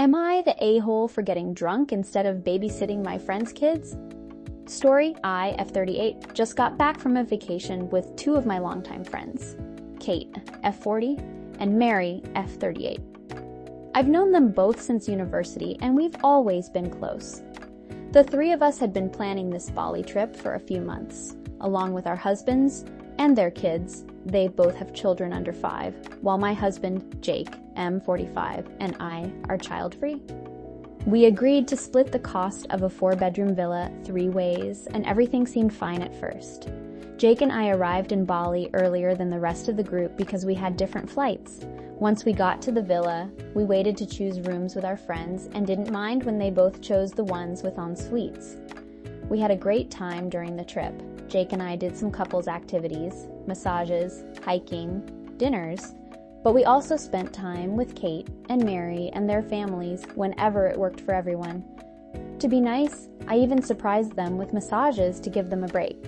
Am I the a-hole for getting drunk instead of babysitting my friends' kids? Story, I, F38, just got back from a vacation with two of my longtime friends, Kate, F40, and Mary, F38. I've known them both since university, and we've always been close. The three of us had been planning this Bali trip for a few months, along with our husbands and their kids. They both have children under 5, while my husband, Jake, M45, and I are child-free. We agreed to split the cost of a 4-bedroom villa 3 ways, and everything seemed fine at first. Jake and I arrived in Bali earlier than the rest of the group because we had different flights. Once we got to the villa, we waited to choose rooms with our friends and didn't mind when they both chose the ones with en-suites. We had a great time during the trip. Jake and I did some couples activities, massages, hiking, dinners, but we also spent time with Kate and Mary and their families whenever it worked for everyone. To be nice, I even surprised them with massages to give them a break.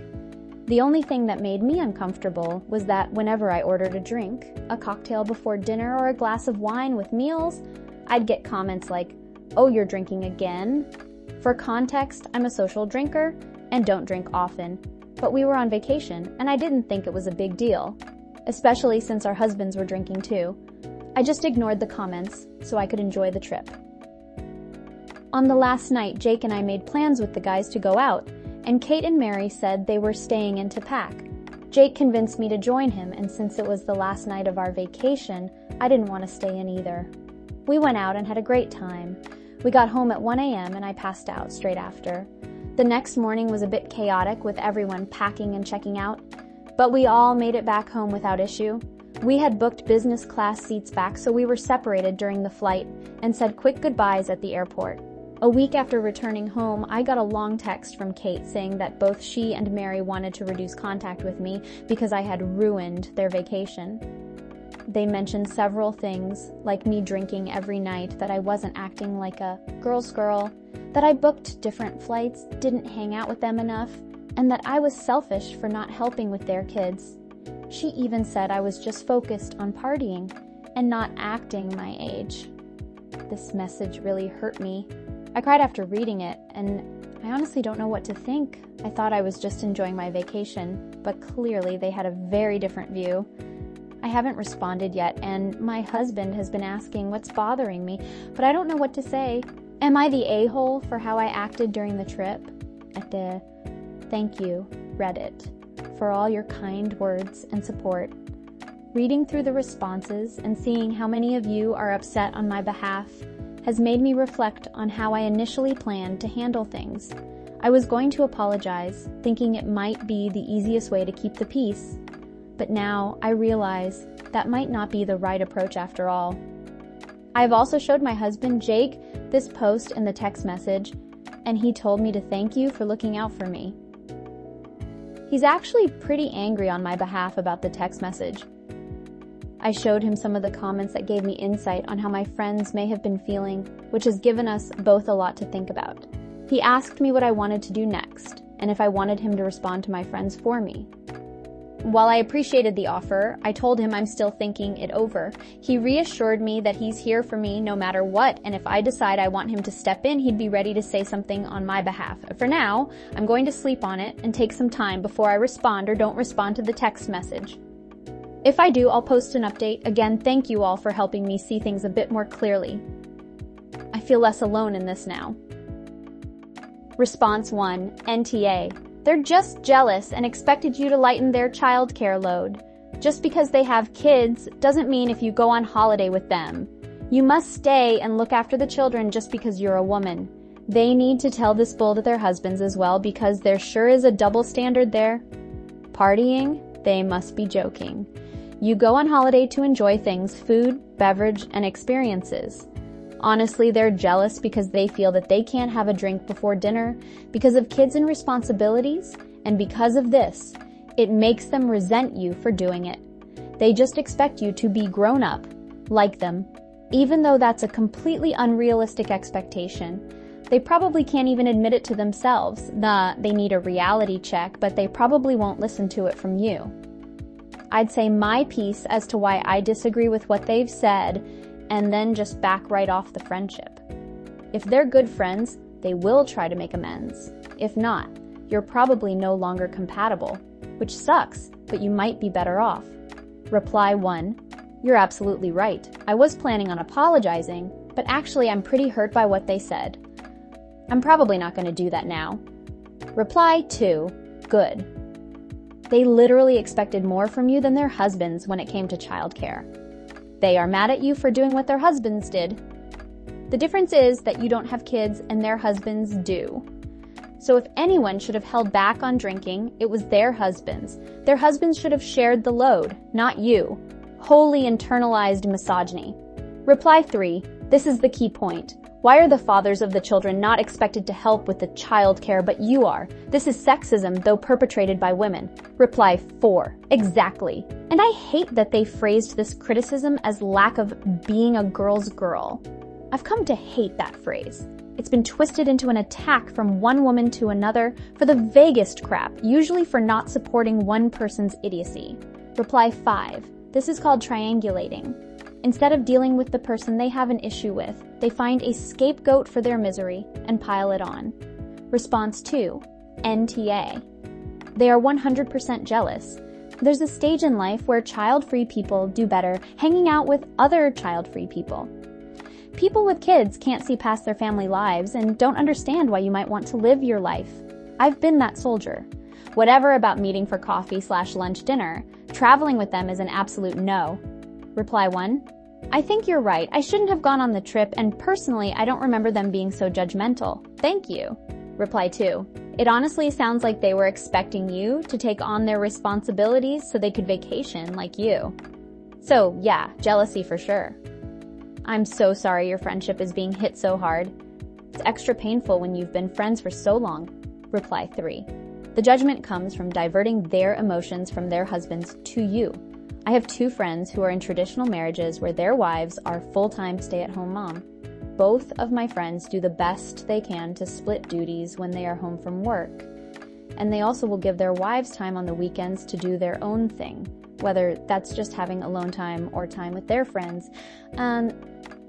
The only thing that made me uncomfortable was that whenever I ordered a drink, a cocktail before dinner, or a glass of wine with meals, I'd get comments like, "Oh, you're drinking again?" For context, I'm a social drinker and don't drink often, but we were on vacation and I didn't think it was a big deal, especially since our husbands were drinking too. I just ignored the comments so I could enjoy the trip. On the last night, Jake and I made plans with the guys to go out, and Kate and Mary said they were staying in to pack. Jake convinced me to join him, and since it was the last night of our vacation, I didn't want to stay in either. We went out and had a great time. We got home at 1 a.m. and I passed out straight after. The next morning was a bit chaotic with everyone packing and checking out, but we all made it back home without issue. We had booked business class seats back, so we were separated during the flight and said quick goodbyes at the airport. A week after returning home, I got a long text from Kate saying that both she and Mary wanted to reduce contact with me because I had ruined their vacation. They mentioned several things, like me drinking every night, that I wasn't acting like a girl's girl, that I booked different flights, didn't hang out with them enough, and that I was selfish for not helping with their kids. She even said I was just focused on partying and not acting my age. This message really hurt me. I cried after reading it, and I honestly don't know what to think. I thought I was just enjoying my vacation, but clearly they had a very different view. I haven't responded yet, and my husband has been asking what's bothering me, but I don't know what to say. Am I the a-hole for how I acted during the trip? Thank you, Reddit, for all your kind words and support. Reading through the responses and seeing how many of you are upset on my behalf has made me reflect on how I initially planned to handle things. I was going to apologize, thinking it might be the easiest way to keep the peace, but now I realize that might not be the right approach after all. I've also showed my husband, Jake, this post in the text message, and he told me to thank you for looking out for me. He's actually pretty angry on my behalf about the text message. I showed him some of the comments that gave me insight on how my friends may have been feeling, which has given us both a lot to think about. He asked me what I wanted to do next, and if I wanted him to respond to my friends for me. While I appreciated the offer, I told him I'm still thinking it over. He reassured me that he's here for me no matter what, and if I decide I want him to step in, he'd be ready to say something on my behalf. For now, I'm going to sleep on it and take some time before I respond or don't respond to the text message. If I do, I'll post an update. Again, thank you all for helping me see things a bit more clearly. I feel less alone in this now. Response 1, NTA. They're just jealous and expected you to lighten their childcare load. Just because they have kids doesn't mean if you go on holiday with them. You must stay and look after the children just because you're a woman. They need to tell this bull to their husbands as well, because there sure is a double standard there. Partying? They must be joking. You go on holiday to enjoy things, food, beverage, and experiences. Honestly, they're jealous because they feel that they can't have a drink before dinner because of kids and responsibilities, and because of this, it makes them resent you for doing it. They just expect you to be grown up, like them, even though that's a completely unrealistic expectation. They probably can't even admit it to themselves. They need a reality check, but they probably won't listen to it from you. I'd say my piece as to why I disagree with what they've said, and then just back right off the friendship. If they're good friends, they will try to make amends. If not, you're probably no longer compatible, which sucks, but you might be better off. Reply 1. You're absolutely right. I was planning on apologizing, but actually I'm pretty hurt by what they said. I'm probably not going to do that now. Reply 2. Good. They literally expected more from you than their husbands when it came to childcare. They are mad at you for doing what their husbands did. The difference is that you don't have kids and their husbands do. So if anyone should have held back on drinking, it was their husbands. Their husbands should have shared the load, not you. Wholly internalized misogyny. Reply 3. This is the key point. Why are the fathers of the children not expected to help with the child care, but you are? This is sexism, though perpetrated by women. Reply 4. Exactly. And I hate that they phrased this criticism as lack of being a girl's girl. I've come to hate that phrase. It's been twisted into an attack from one woman to another for the vaguest crap, usually for not supporting one person's idiocy. Reply 5. This is called triangulating. Instead of dealing with the person they have an issue with, they find a scapegoat for their misery and pile it on. Response 2. NTA. They are 100% jealous. There's a stage in life where child-free people do better hanging out with other child-free people. People with kids can't see past their family lives and don't understand why you might want to live your life. I've been that soldier. Whatever about meeting for coffee/lunch dinner, traveling with them is an absolute no. Reply 1. I think you're right. I shouldn't have gone on the trip, and personally, I don't remember them being so judgmental. Thank you. Reply 2. It honestly sounds like they were expecting you to take on their responsibilities so they could vacation like you. So, yeah, jealousy for sure. I'm so sorry your friendship is being hit so hard. It's extra painful when you've been friends for so long. Reply 3. The judgment comes from diverting their emotions from their husbands to you. I have 2 friends who are in traditional marriages where their wives are full-time stay-at-home mom. Both of my friends do the best they can to split duties when they are home from work. And they also will give their wives time on the weekends to do their own thing, whether that's just having alone time or time with their friends.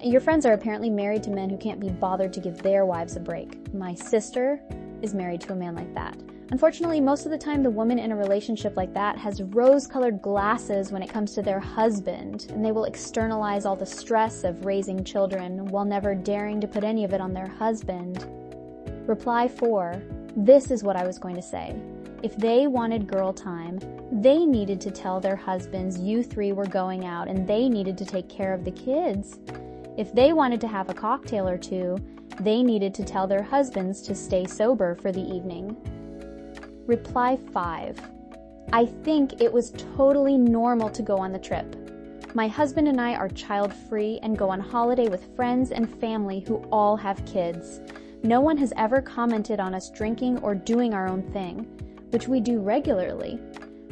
Your friends are apparently married to men who can't be bothered to give their wives a break. My sister is married to a man like that. Unfortunately, most of the time the woman in a relationship like that has rose-colored glasses when it comes to their husband, and they will externalize all the stress of raising children while never daring to put any of it on their husband. Reply 4. This is what I was going to say. If they wanted girl time, they needed to tell their husbands you 3 were going out and they needed to take care of the kids. If they wanted to have a cocktail or 2, they needed to tell their husbands to stay sober for the evening. Reply 5. I think it was totally normal to go on the trip. My husband and I are child-free and go on holiday with friends and family who all have kids. No one has ever commented on us drinking or doing our own thing, which we do regularly.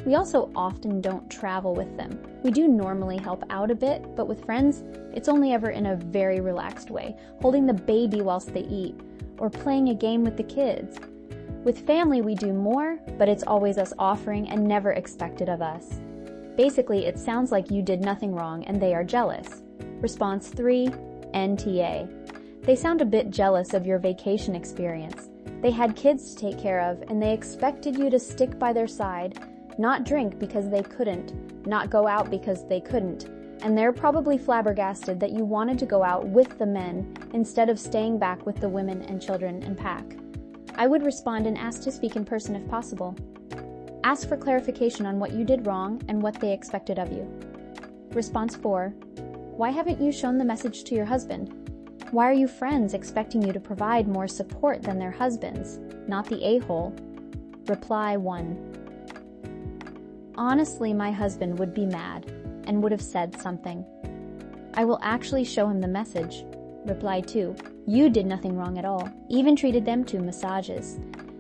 We also often don't travel with them. We do normally help out a bit, but with friends, it's only ever in a very relaxed way, holding the baby whilst they eat, or playing a game with the kids. With family, we do more, but it's always us offering and never expected of us. Basically, it sounds like you did nothing wrong and they are jealous. Response 3, NTA. They sound a bit jealous of your vacation experience. They had kids to take care of and they expected you to stick by their side, not drink because they couldn't, not go out because they couldn't, and they're probably flabbergasted that you wanted to go out with the men instead of staying back with the women and children and pack. I would respond and ask to speak in person if possible. Ask for clarification on what you did wrong and what they expected of you. Response 4. Why haven't you shown the message to your husband? Why are you friends expecting you to provide more support than their husbands, not the a-hole? Reply 1. Honestly, my husband would be mad and would have said something. I will actually show him the message. Reply 2. You did nothing wrong at all, even treated them to massages.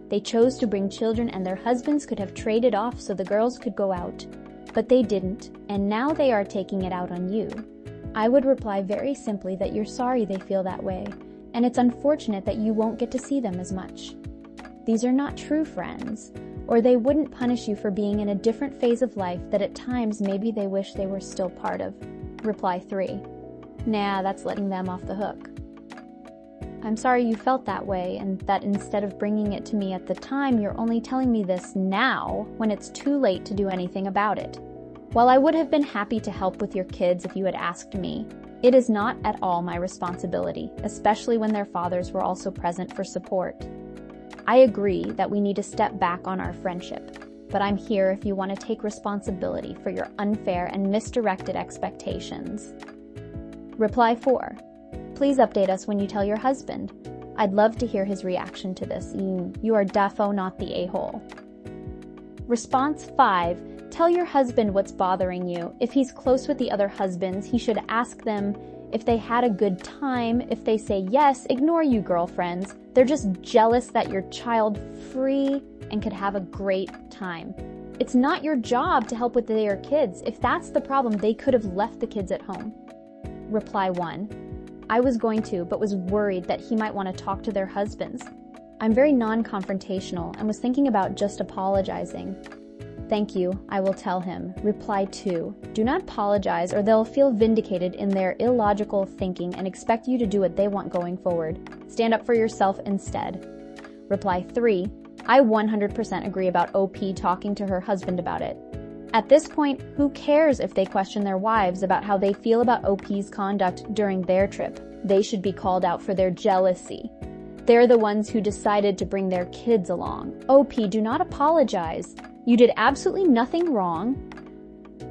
They chose to bring children and their husbands could have traded off so the girls could go out. But they didn't, and now they are taking it out on you. I would reply very simply that you're sorry they feel that way, and it's unfortunate that you won't get to see them as much. These are not true friends, or they wouldn't punish you for being in a different phase of life that at times maybe they wish they were still part of. Reply 3. Nah, that's letting them off the hook. I'm sorry you felt that way, and that instead of bringing it to me at the time, you're only telling me this now when it's too late to do anything about it. While I would have been happy to help with your kids if you had asked me, it is not at all my responsibility, especially when their fathers were also present for support. I agree that we need to step back on our friendship, but I'm here if you want to take responsibility for your unfair and misdirected expectations. Reply 4. Please update us when you tell your husband. I'd love to hear his reaction to this. You are defo not the a-hole. Response 5. Tell your husband what's bothering you. If he's close with the other husbands, he should ask them if they had a good time. If they say yes, ignore you girlfriends. They're just jealous that you're child-free and could have a great time. It's not your job to help with their kids. If that's the problem, they could have left the kids at home. Reply 1. I was going to, but was worried that he might want to talk to their husbands. I'm very non-confrontational and was thinking about just apologizing. Thank you, I will tell him. Reply 2. Do not apologize or they'll feel vindicated in their illogical thinking and expect you to do what they want going forward. Stand up for yourself instead. Reply 3. I 100% agree about OP talking to her husband about it. At this point, who cares if they question their wives about how they feel about OP's conduct during their trip? They should be called out for their jealousy. They're the ones who decided to bring their kids along. OP, do not apologize. You did absolutely nothing wrong.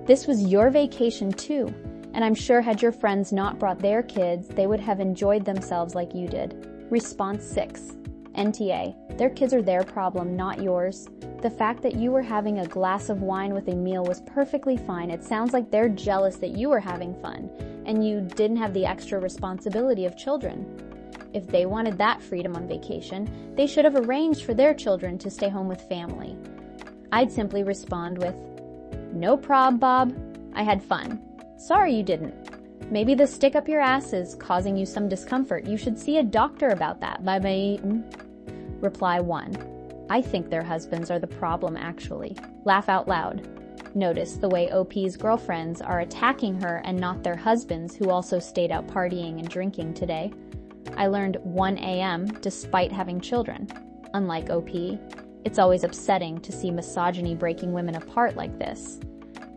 This was your vacation too, and I'm sure had your friends not brought their kids, they would have enjoyed themselves like you did. Response 6. NTA. Their kids are their problem, not yours. The fact that you were having a glass of wine with a meal was perfectly fine. It sounds like they're jealous that you were having fun, and you didn't have the extra responsibility of children. If they wanted that freedom on vacation, they should have arranged for their children to stay home with family. I'd simply respond with, no prob, Bob. I had fun. Sorry you didn't. Maybe the stick up your ass is causing you some discomfort. You should see a doctor about that. Bye-bye. Reply 1. I think their husbands are the problem, actually. Laugh out loud. Notice the way OP's girlfriends are attacking her and not their husbands, who also stayed out partying and drinking today. I learned 1 a.m. despite having children. Unlike OP, it's always upsetting to see misogyny breaking women apart like this.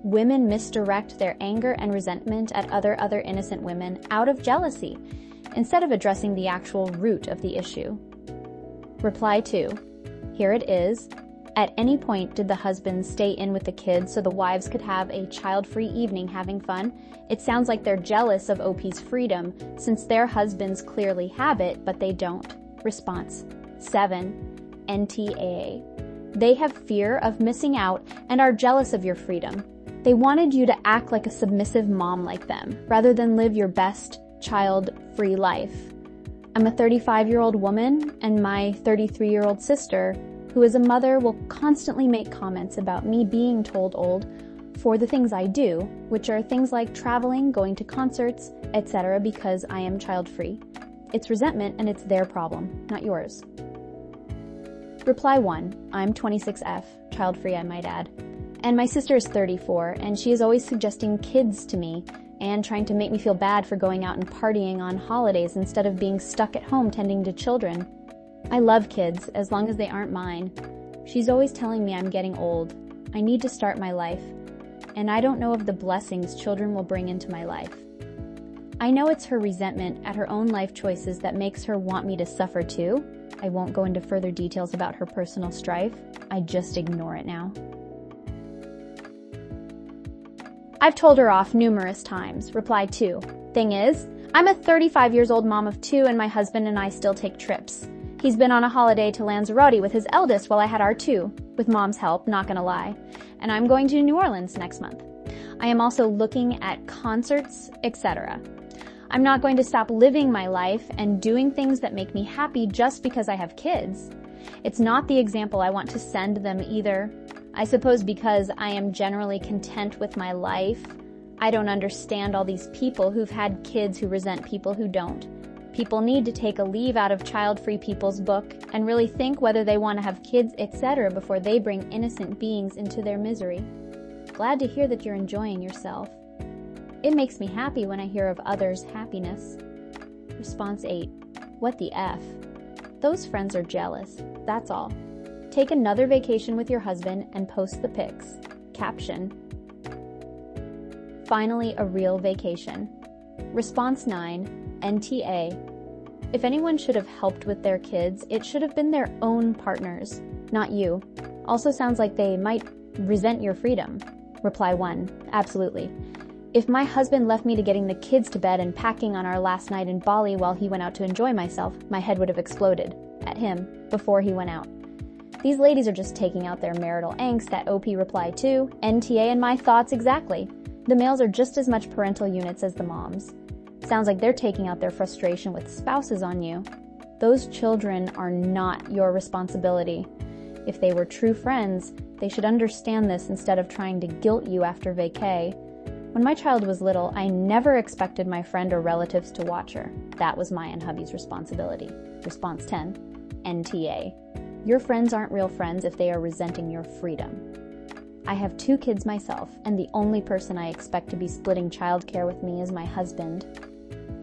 Women misdirect their anger and resentment at other innocent women out of jealousy, instead of addressing the actual root of the issue. Reply 2. Here it is. At any point did the husbands stay in with the kids so the wives could have a child-free evening having fun? It sounds like they're jealous of OP's freedom, since their husbands clearly have it, but they don't. Response 7. NTAA. They have fear of missing out and are jealous of your freedom. They wanted you to act like a submissive mom like them, rather than live your best child-free life. I'm a 35-year-old woman, and my 33-year-old sister, who is a mother, will constantly make comments about me being told old for the things I do, which are things like traveling, going to concerts, etc., because I am child-free. It's resentment, and it's their problem, not yours. Reply 1. I'm 26F, child-free I might add. And my sister is 34, and she is always suggesting kids to me and trying to make me feel bad for going out and partying on holidays instead of being stuck at home tending to children. I love kids, as long as they aren't mine. She's always telling me I'm getting old. I need to start my life, and I don't know of the blessings children will bring into my life. I know it's her resentment at her own life choices that makes her want me to suffer too. I won't go into further details about her personal strife. I just ignore it now. I've told her off numerous times. Reply 2. Thing is, I'm a 35 years old mom of 2 and my husband and I still take trips. He's been on a holiday to Lanzarote with his eldest while I had our 2, with mom's help, not gonna lie. And I'm going to New Orleans next month. I am also looking at concerts, etc. I'm not going to stop living my life and doing things that make me happy just because I have kids. It's not the example I want to send them either. I suppose because I am generally content with my life, I don't understand all these people who've had kids who resent people who don't. People need to take a leave out of child-free people's book and really think whether they want to have kids, etc. before they bring innocent beings into their misery. Glad to hear that you're enjoying yourself. It makes me happy when I hear of others' happiness. Response 8. What the F? Those friends are jealous, that's all. Take another vacation with your husband and post the pics. Caption: finally a real vacation. Response 9, NTA. If anyone should have helped with their kids, it should have been their own partners, not you. Also sounds like they might resent your freedom. Reply 1, absolutely. If my husband left me to getting the kids to bed and packing on our last night in Bali while he went out to enjoy myself, my head would have exploded at him before he went out. These ladies are just taking out their marital angst at OP Reply 2, NTA, and my thoughts exactly. The males are just as much parental units as the moms. Sounds like they're taking out their frustration with spouses on you. Those children are not your responsibility. If they were true friends, they should understand this instead of trying to guilt you after vacay. When my child was little, I never expected my friend or relatives to watch her. That was my and hubby's responsibility. Response 10, NTA. Your friends aren't real friends if they are resenting your freedom. I have 2 kids myself, and the only person I expect to be splitting childcare with me is my husband.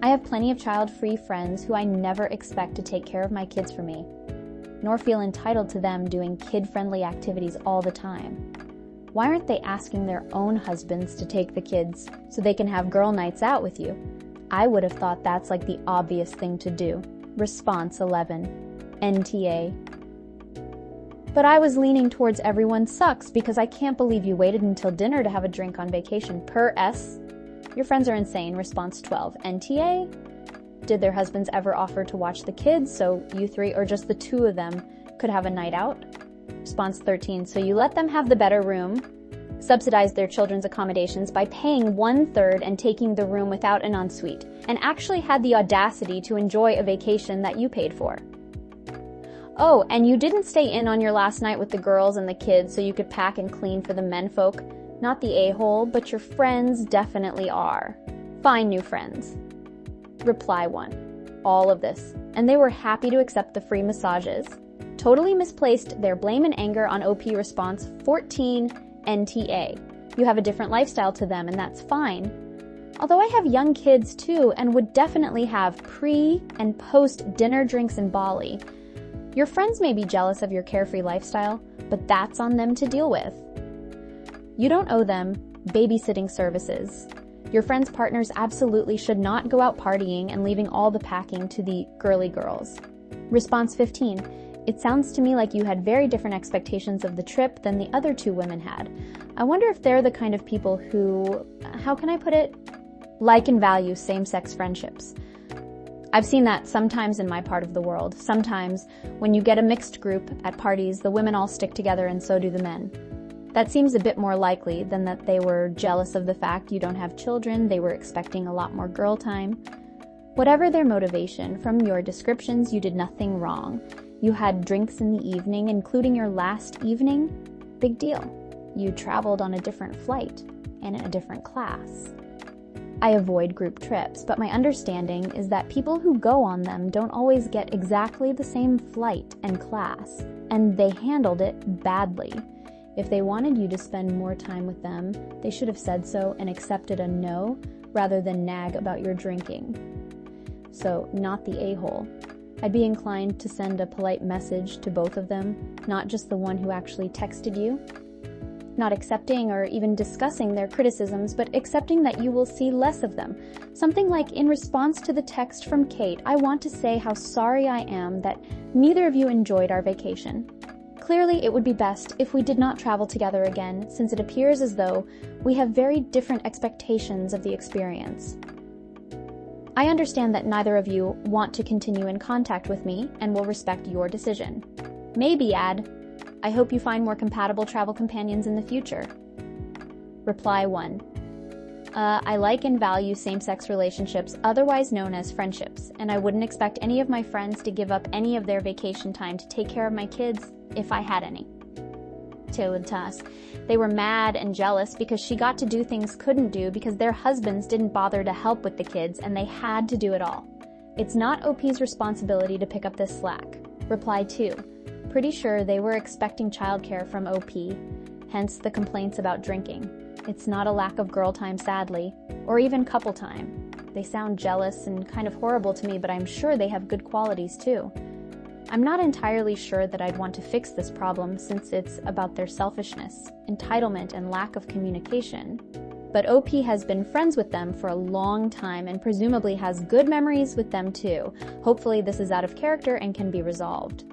I have plenty of child-free friends who I never expect to take care of my kids for me, nor feel entitled to them doing kid-friendly activities all the time. Why aren't they asking their own husbands to take the kids so they can have girl nights out with you? I would have thought that's like the obvious thing to do. Response 11, NTA. But I was leaning towards everyone sucks because I can't believe you waited until dinner to have a drink on vacation. Per S. Your friends are insane. Response 12, NTA. Did their husbands ever offer to watch the kids so you 3 or just the 2 of them could have a night out? Response 13, so you let them have the better room, subsidized their children's accommodations by paying 1/3 and taking the room without an ensuite, and actually had the audacity to enjoy a vacation that you paid for. Oh, and you didn't stay in on your last night with the girls and the kids so you could pack and clean for the menfolk. Not the a-hole, but your friends definitely are. Find new friends. Reply 1. All of this. And they were happy to accept the free massages. Totally misplaced their blame and anger on OP Response 14, NTA. You have a different lifestyle to them, and that's fine. Although I have young kids too, and would definitely have pre- and post-dinner drinks in Bali. Your friends may be jealous of your carefree lifestyle, but that's on them to deal with. You don't owe them babysitting services. Your friends' partners absolutely should not go out partying and leaving all the packing to the girly girls. Response 15. It sounds to me like you had very different expectations of the trip than the other 2 women had. I wonder if they're the kind of people who, how can I put it, like and value same-sex friendships. I've seen that sometimes in my part of the world. Sometimes, when you get a mixed group at parties, the women all stick together and so do the men. That seems a bit more likely than that they were jealous of the fact you don't have children, they were expecting a lot more girl time. Whatever their motivation, from your descriptions, you did nothing wrong. You had drinks in the evening, including your last evening. Big deal. You traveled on a different flight and in a different class. I avoid group trips, but my understanding is that people who go on them don't always get exactly the same flight and class, and they handled it badly. If they wanted you to spend more time with them, they should have said so and accepted a no rather than nag about your drinking. So, not the a-hole. I'd be inclined to send a polite message to both of them, not just the one who actually texted you. Not accepting or even discussing their criticisms, but accepting that you will see less of them. Something like, in response to the text from Kate, I want to say how sorry I am that neither of you enjoyed our vacation. Clearly, it would be best if we did not travel together again, since it appears as though we have very different expectations of the experience. I understand that neither of you want to continue in contact with me and will respect your decision. Maybe add, I hope you find more compatible travel companions in the future. Reply 1. I like and value same-sex relationships, otherwise known as friendships, and I wouldn't expect any of my friends to give up any of their vacation time to take care of my kids, if I had any. Teodas. They were mad and jealous because she got to do things couldn't do because their husbands didn't bother to help with the kids and they had to do it all. It's not OP's responsibility to pick up this slack. Reply 2. Pretty sure they were expecting childcare from OP, hence the complaints about drinking. It's not a lack of girl time, sadly, or even couple time. They sound jealous and kind of horrible to me, but I'm sure they have good qualities too. I'm not entirely sure that I'd want to fix this problem since it's about their selfishness, entitlement, and lack of communication. But OP has been friends with them for a long time and presumably has good memories with them too. Hopefully this is out of character and can be resolved.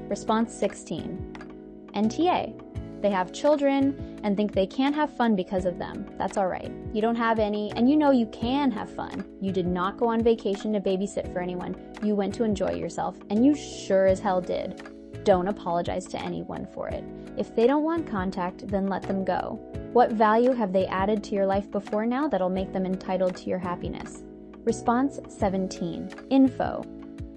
Response 16. NTA. They have children and think they can't have fun because of them. That's all right. You don't have any, and you know you can have fun. You did not go on vacation to babysit for anyone. You went to enjoy yourself, and you sure as hell did. Don't apologize to anyone for it. If they don't want contact, then let them go. What value have they added to your life before now that'll make them entitled to your happiness? Response 17. Info.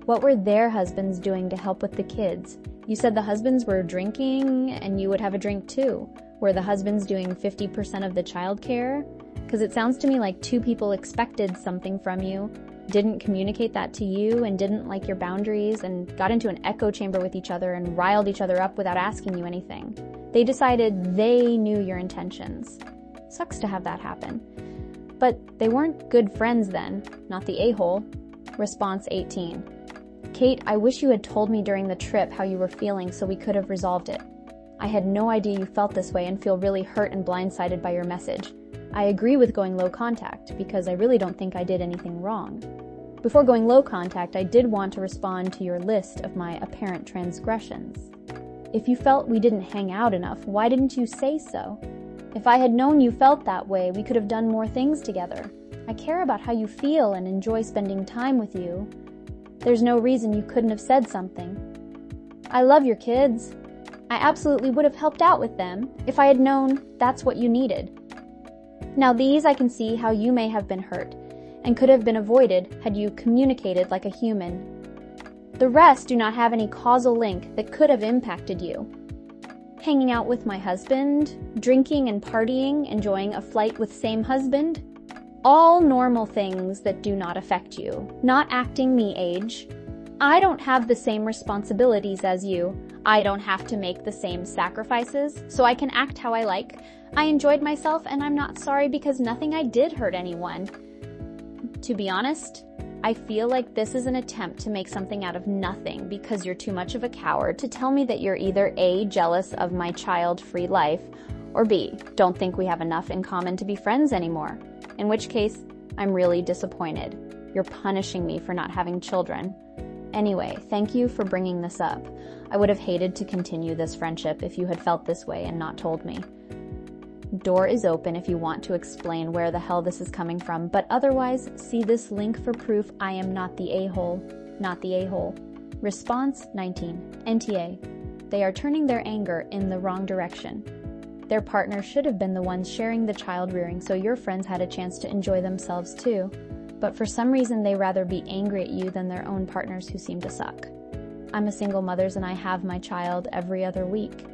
What were their husbands doing to help with the kids? You said the husbands were drinking and you would have a drink too. Were the husbands doing 50% of the childcare? Because it sounds to me like two people expected something from you, didn't communicate that to you, and didn't like your boundaries, and got into an echo chamber with each other and riled each other up without asking you anything. They decided they knew your intentions. Sucks to have that happen. But they weren't good friends then, not the a-hole. Response 18. Kate, I wish you had told me during the trip how you were feeling so we could have resolved it. I had no idea you felt this way and feel really hurt and blindsided by your message. I agree with going low contact because I really don't think I did anything wrong. Before going low contact, I did want to respond to your list of my apparent transgressions. If you felt we didn't hang out enough, why didn't you say so? If I had known you felt that way, we could have done more things together. I care about how you feel and enjoy spending time with you. There's no reason you couldn't have said something. I love your kids. I absolutely would have helped out with them if I had known that's what you needed. Now these I can see how you may have been hurt and could have been avoided had you communicated like a human. The rest do not have any causal link that could have impacted you. Hanging out with my husband, drinking and partying, enjoying a flight with same husband, all normal things that do not affect you. Not acting me age. I don't have the same responsibilities as you. I don't have to make the same sacrifices, so I can act how I like. I enjoyed myself and I'm not sorry because nothing I did hurt anyone. To be honest, I feel like this is an attempt to make something out of nothing because you're too much of a coward to tell me that you're either A, jealous of my child-free life, or B, don't think we have enough in common to be friends anymore. In which case, I'm really disappointed. You're punishing me for not having children. Anyway, thank you for bringing this up. I would have hated to continue this friendship if you had felt this way and not told me. Door is open if you want to explain where the hell this is coming from, but otherwise, see this link for proof I am not the a-hole. Not the a-hole. Response 19. NTA. They are turning their anger in the wrong direction. Their partner should have been the ones sharing the child rearing so your friends had a chance to enjoy themselves too. But for some reason they rather be angry at you than their own partners who seem to suck. I'm a single mother and I have my child every other week.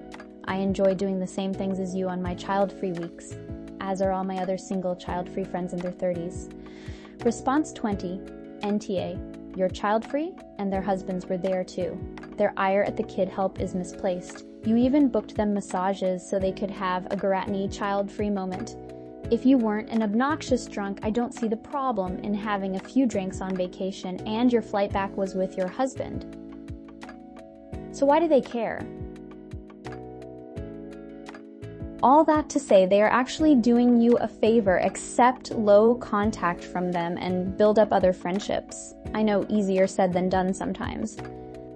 I enjoy doing the same things as you on my child-free weeks, as are all my other single child-free friends in their 30s. Response 20. NTA. You're child-free and their husbands were there too. Their ire at the kid help is misplaced. You even booked them massages so they could have a Garatini child-free moment. If you weren't an obnoxious drunk, I don't see the problem in having a few drinks on vacation and your flight back was with your husband. So why do they care? All that to say, they are actually doing you a favor. Accept low contact from them and build up other friendships. I know easier said than done sometimes.